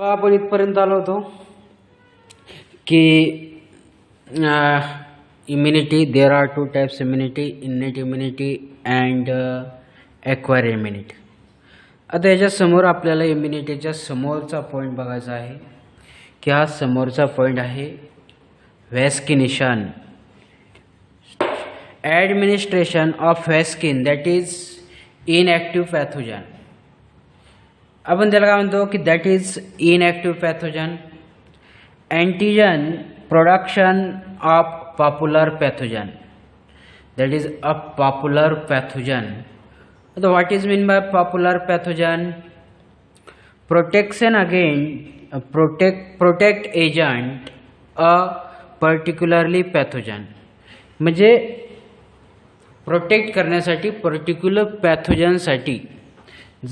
आपण इथपर्यंत आलो होतो की immunity, there are two types immunity, innate immunity and acquire immunity. आता याच्यासमोर आपल्याला इम्युनिटीच्या समोरचा पॉईंट बघायचा आहे की हा समोरचा पॉईंट आहे vaccination. Administration of vaccine that is inactive pathogen. आपण त्याला काय म्हणतो की that is inactive pathogen. Antigen production of popular pathogen, that is a popular pathogen. आता what is mean by popular pathogen? Protection again protect agent a particularly pathogen. म्हणजे protect करण्यासाठी particular पॅथोजनसाठी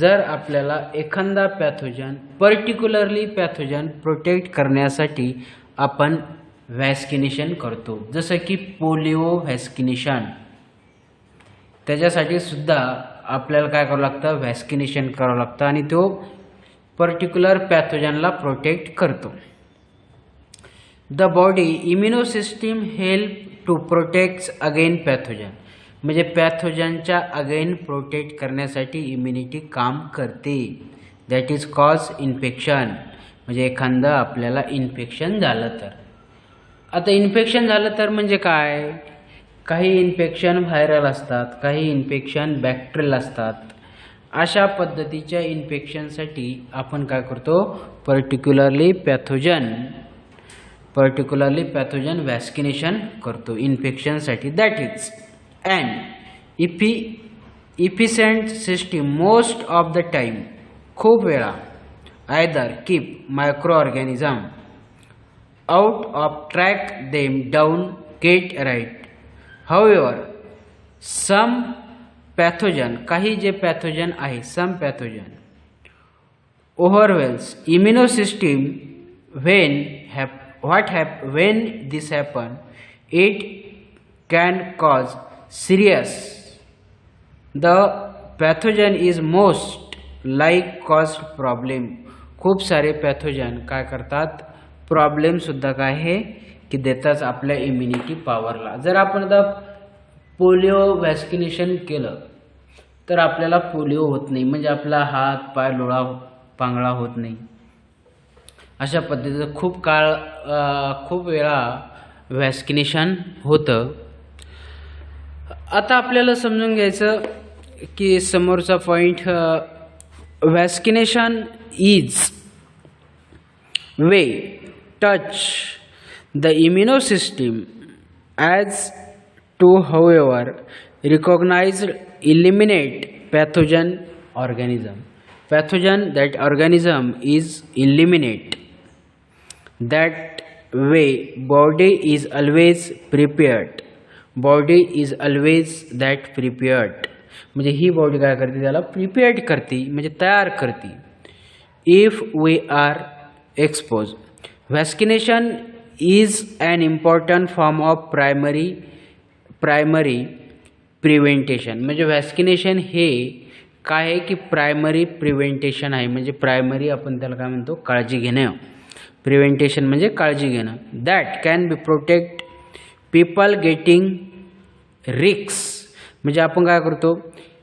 जर आपल्याला एखादा पॅथोजन पर्टिक्युलरली पॅथोजन प्रोटेक्ट करण्यासाठी आपण vaccination करतो, जसं की पोलिओ व्हॅक्सिनेशन. त्याच्यासाठी सुद्धा आपल्याला काय करावं लागतं? व्हॅक्सिनेशन करावं लागतं आणि तो पर्टिक्युलर पॅथोजनला प्रोटेक्ट करतो. The body immuno system help to protect again pathogen. म्हणजे पॅथोजनच्या अगेन प्रोटेक्ट करण्यासाठी इम्युनिटी काम करते. That is cause infection. म्हणजे एखादं आपल्याला इन्फेक्शन झालं तर, आता इन्फेक्शन झालं तर म्हणजे काय? काही इन्फेक्शन व्हायरल असतात, काही इन्फेक्शन बॅक्टेरियल असतात. अशा पद्धतीच्या इन्फेक्शनसाठी आपण काय करतो? पर्टिक्युलरली पॅथोजन व्हॅक्सिनेशन करतो इन्फेक्शनसाठी. That is and efficient system most of the time. खूप वेळा either keep microorganism out of track them down get right. However some pathogen, काही जे पॅथोजन आहे, some pathogen overwhelms immune system. when this happen, it can cause serious. The pathogen is most like cause problem. खूप सारे pathogen काय करतात? Problem सुद्धा काय आहे की देतात आपल्या इम्युनिटी पॉवरला. जर आपण आता पोलिओ व्हॅक्सिनेशन केलं तर आपल्याला पोलिओ होत नाही, म्हणजे आपला हात पाय लुळा पांगळा होत नाही. अशा पद्धतीचं खूप वेळा व्हॅक्सिनेशन होतं. आता आपल्याला समजून घ्यायचं की समोरचा point, vaccination is way touch the immune system as to however recognized eliminate pathogen organism. Pathogen that organism is eliminate. That way body is always prepared. Body is always that prepared. म्हणजे ही body काय करते? त्याला prepared करते, म्हणजे तयार करते. If we are expose. Vaccination is an important form of primary prevention. म्हणजे vaccination हे काय आहे की प्रायमरी प्रिव्हेंटेशन आहे. म्हणजे प्रायमरी आपण त्याला काय म्हणतो? काळजी घेणं. प्रिव्हेंटेशन म्हणजे काळजी घेणं. That can be protect people getting रिक्स. म्हणजे आपण काय करतो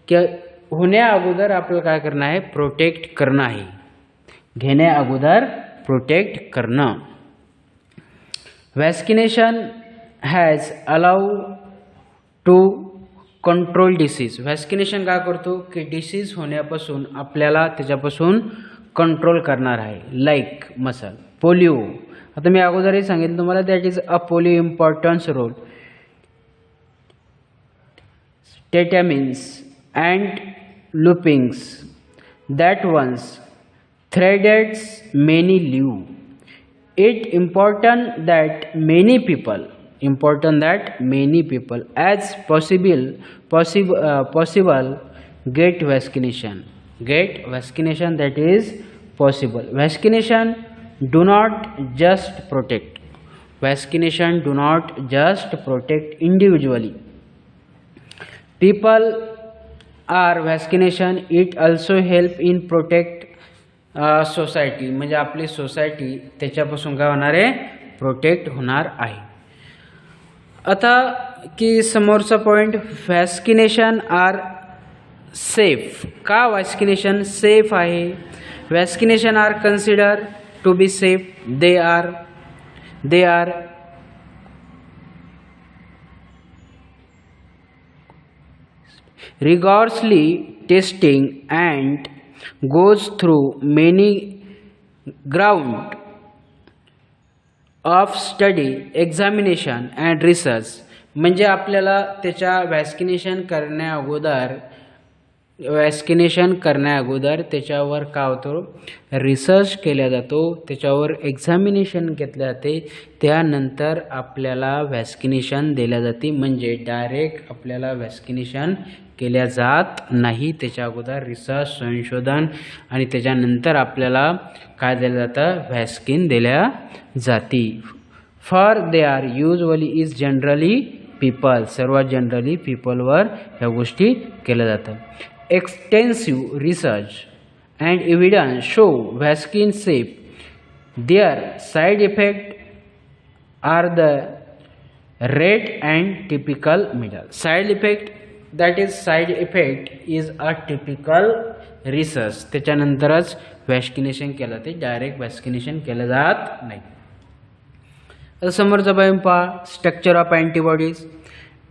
की होण्या अगोदर आपल्याला काय करणं आहे? प्रोटेक्ट करणं आहे. घेण्या अगोदर प्रोटेक्ट करणं. Vaccination has allow to control disease. Vaccination काय करतो की डिसीज होण्यापासून आपल्याला त्याच्यापासून कंट्रोल करणार आहे. Like measles polio. आता मी अगोदरही सांगितलं तुम्हाला, that is a polio importance role. Tetanus and whooping that once threatened many live. It important that many people as possible get vaccination. That is possible. Vaccination do not just protect individually. People are vaccination. It also help in protect society म्हणजे आपली society त्याच्यापासून काय होणार आहे, protect होणार आहे. आता की समोरचा पॉईंट, व्हॅक्सिनेशन आर सेफ. का व्हॅक्सिनेशन सेफ आहे? Vaccination are consider to be safe. They are rigorously testing and goes through many ground of study, examination and research. म्हणजे आपल्याला त्याच्या व्हॅक्सिनेशन करण्याअगोदर त्याच्यावर काय होतो, रिसर्च केला जातो, त्याच्यावर एक्झामिनेशन घेतले जाते, त्यानंतर आपल्याला व्हॅक्सिनेशन दिल्या जाते. म्हणजे डायरेक्ट आपल्याला व्हॅक्सिनेशन केल्या जात नाही, त्याच्या अगोदर रिसर्च, संशोधन आणि त्याच्यानंतर आपल्याला काय दिलं जातं, व्हॅक्सिन दिल्या जाते. For they are usually is generally people, सर्वात जनरली पीपलवर ह्या गोष्टी केल्या जातात. Extensive research and evidence show vaccine safe. Their side effect are the rate and typical middle. Side effect, that is side effect is a typical research. त्याच्यानंतरच vaccination केलं जाते, direct vaccination केलं जात नाही. आता समोरचा पहा, structure of antibodies.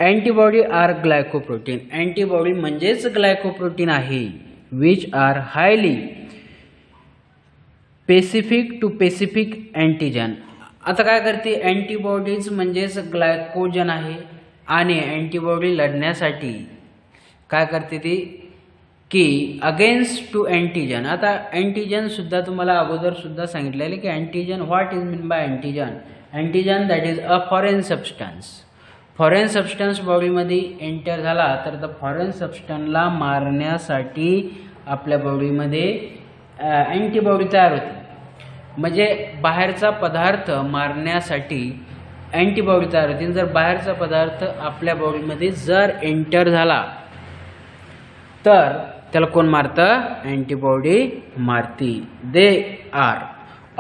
Antibody are glycoprotein. Antibody म्हणजेच ग्लायकोप्रोटीन आहे, which are highly specific to specific antigen. आता काय करते, अँटीबॉडीज म्हणजेच ग्लायकोजन आहे आणि अँटीबॉडी लढण्यासाठी काय करते ती, की अगेन्स्ट टू अँटीजन. आता अँटीजनसुद्धा तुम्हाला अगोदरसुद्धा सांगितलेलं की antigen, what is mean bye antigen. Antigen that is a foreign substance. Foreign substance बॉडीमध्ये एंटर झाला तर त्या फॉरेन सबस्टन्सला मारण्यासाठी आपल्या बॉडीमध्ये अँटीबॉडी तयार होते. म्हणजे बाहेरचा पदार्थ मारण्यासाठी अँटीबॉडी तयार होते. जर बाहेरचा पदार्थ आपल्या बॉडीमध्ये जर एंटर झाला तर त्याला कोण मारतं, antibody Maruti. They are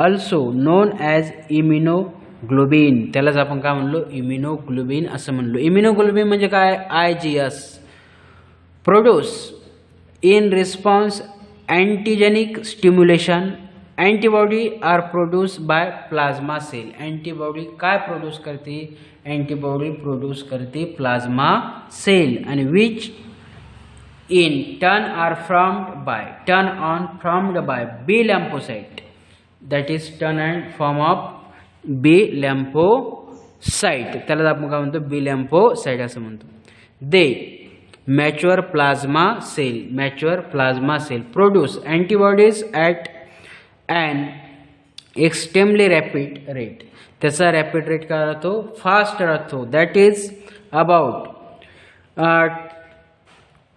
also non as immunoglobin. त्यालाच आपण काय म्हणलो, इम्युनोग्लोबिन असं म्हणलो. इम्युनोग्लोबिन म्हणजे काय, IgS produce in response antigenic stimulation. Antibody are produce by plasma cell. Antibody काय प्रोड्यूस करते, अँटीबॉडी प्रोड्यूस करते प्लाझ्मा सेल. आणि which in turn are formed by B lymphocyte, that is turn and form of B lymphocyte. त्याला आपण काय म्हणतो, B lymphocyte असं म्हणतो. They mature plasma cell produce antibodies at an extremely rapid rate. त्याचा rapid rate काय राहतो, fast राहतो. That is about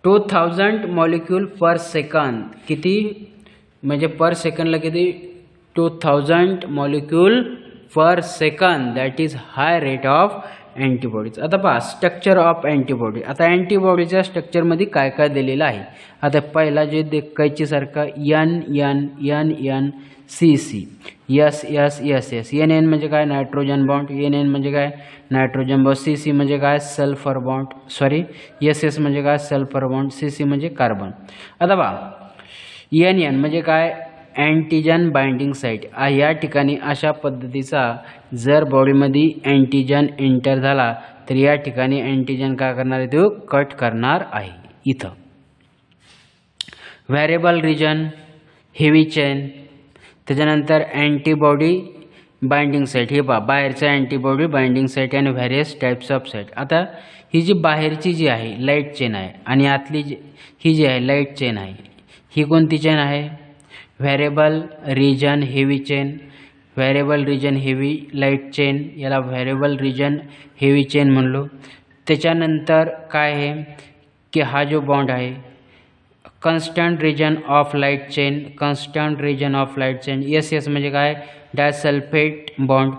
2000 molecule per second. किती म्हणजे पर सेकंडला किती, 2000 molecule per second. That is high rate of antibodies. आता पहा स्ट्रक्चर ऑफ अँटीबॉडी. आता अँटीबॉडीच्या स्ट्रक्चरमध्ये काय काय दिलेलं आहे. आता पहिला जे कैचीसारखा NN CC S NN म्हणजे काय, नायट्रोजन बॉन्ड. NN म्हणजे काय, नायट्रोजन बॉन्ड. CC म्हणजे काय, सल्फर बॉन्ड. SS म्हणजे काय, सल्फर बॉन्ड. CC म्हणजे कार्बन. आता पहा NN म्हणजे काय, अँटीजन बाइंडिंग साईट. या ठिकाणी अशा पद्धतीचा जर बॉडीमध्ये अँटीजन एंटर झाला तर या ठिकाणी अँटीजन काय करणार आहे, तो कट करणार आहे. इथं व्हेरिएबल रिजन, हेवी चेन. त्याच्यानंतर अँटीबॉडी बाइंडिंग साईट. हे पहा बाहेरचं अँटीबॉडी बाइंडिंग साईट आणि व्हेरियस टाईप्स ऑफ साईट. आता ही जी बाहेरची जी आहे लाईट चेन आहे आणि आतली ही जी आहे लाईट चेन आहे, ही कोणती चेन आहे, variable region heavy chain. Variable region heavy light chain, याला व्हेरिएबल रिजन हेवी चेन म्हणलो. त्याच्यानंतर काय आहे की हा जो बॉन्ड आहे constant region of light chain. Constant region of light chain. SS म्हणजे काय, डायसल्फेट बॉन्ड.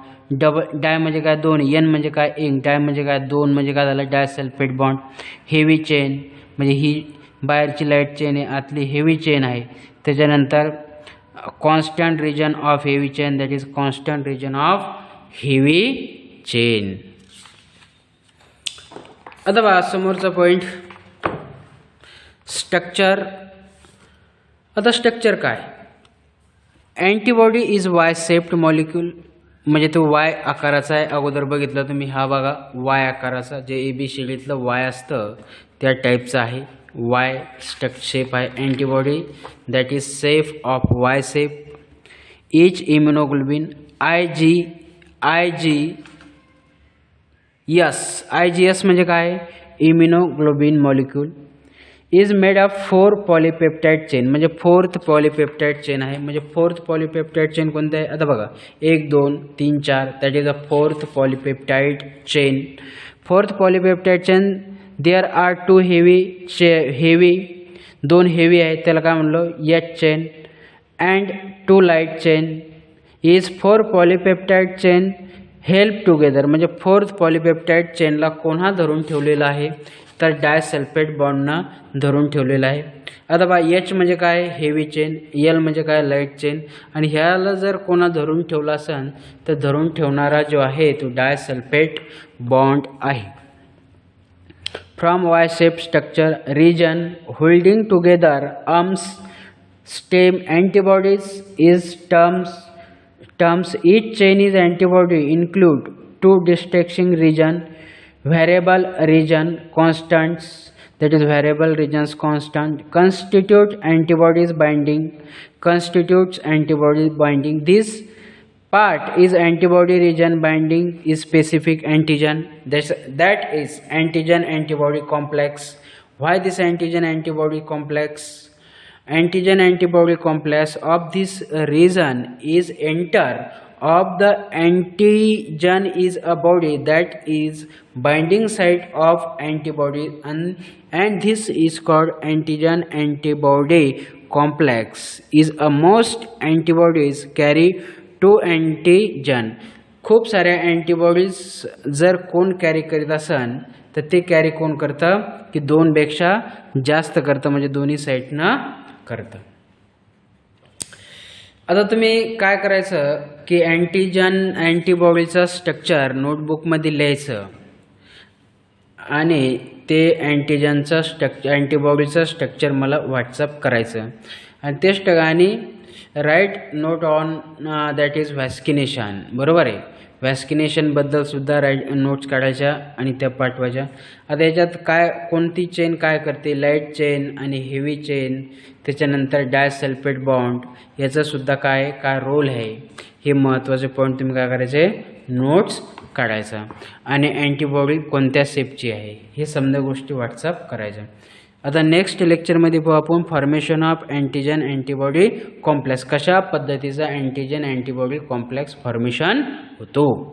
डाय म्हणजे काय, दोन. N म्हणजे काय, एक. डाय म्हणजे काय, दोन. म्हणजे काय झालं, डायसल्फेट बॉन्ड. हेवी चेन म्हणजे ही बाहेरची लाईट चेन आहे, आतली हेवी चेन आहे. त्याच्यानंतर constant region of heavy chain, that is constant region of heavy chain. आता बघा समोरचा पॉइंट स्ट्रक्चर. आता स्ट्रक्चर काय, antibody is why shaped molecule, म्हणजे तो वाय आकाराचा आहे. अगोदर बघितलं तुम्ही, हा बघा वाय आकाराचा, जे ABCDतलं वाय असतं त्या टाईपचं आहे. वाय शेप आहे antibody, that is shape of Y shape. Each immunoglobin IgS म्हणजे काय, immunoglobin molecule is made of 4 polypeptide chain, म्हणजे 4th पॉलीपेप्टाइड चेन आहे. म्हणजे 4th पॉलीपेप्टाइड चेन कोणतं आहे, आता बघा 1 2 3 4, that is a 4th polypeptide chain. 4th polypeptide chain, there are 2 heavy 2 heavy आहे, त्याला काय म्हणलं H chain, and 2 light chain. Is 4 polypeptide chain help together, म्हणजे 4th पॉलीपेप्टाइड चेनला कोणा धरून ठेवलेला आहे, तर डायसल्फेट बॉन्डनं धरून ठेवलेला आहे. आता बा H म्हणजे काय, हेवी चेन, L म्हणजे काय, लाईट चेन. आणि ह्याला जर कोणा धरून ठेवला असेल तर धरून ठेवणारा जो आहे तो डायसल्फेट बॉन्ड आहे. From Y shape structure region holding together arms stem antibodies is terms each chain is antibody include 2 distinct region, variable region constants, that is variable regions constant constitutes antibodies binding. This part is antibody region binding is specific antigen, that is antigen antibody complex. Why this antigen antibody complex? Antigen antibody complex of this region is enter of the antigen is a body that is binding site of antibody, and this is called antigen antibody complex. Is a most antibodies carry 2 antigen. खूप साऱ्या antibodies जर कोण carry करीत असन तर ते carry कोण करतं की 2 पेक्षा जास्त करतं, म्हणजे दोन्ही साईडनं करतं. आता तुम्ही काय करायचं की अँटीबॉडीचं स्ट्रक्चर नोटबुकमध्ये लिहायचं आणि ते अँटीबॉडीचं स्ट्रक्चर मला व्हॉट्सअप करायचं. आणि तेच ठिकाणी write note on that is vaccination, बरोबर आहे. व्हॅक्सिनेशनबद्दल सुद्धा नोट्स काढायच्या आणि त्या पाठवायच्या. आता याच्यात काय कोणती चेन काय करते, लाईट चेन आणि हेवी चेन, त्याच्यानंतर डायसल्फेट बॉन्ड, याचासुद्धा काय रोल आहे, हे महत्त्वाचे पॉईंट तुम्ही काय करायचे नोट्स काढायचा. आणि अँटीबॉडी कोणत्या शेपची आहे हे समजा गोष्टी व्हॉट्सअप करायच्या. आता नेक्स्ट लेक्चरमध्ये पाहू आपण formation of antigen antibody complex, कशा पद्धतीचा अँटीजन अँटीबॉडी कॉम्प्लेक्स फॉर्मेशन होतो.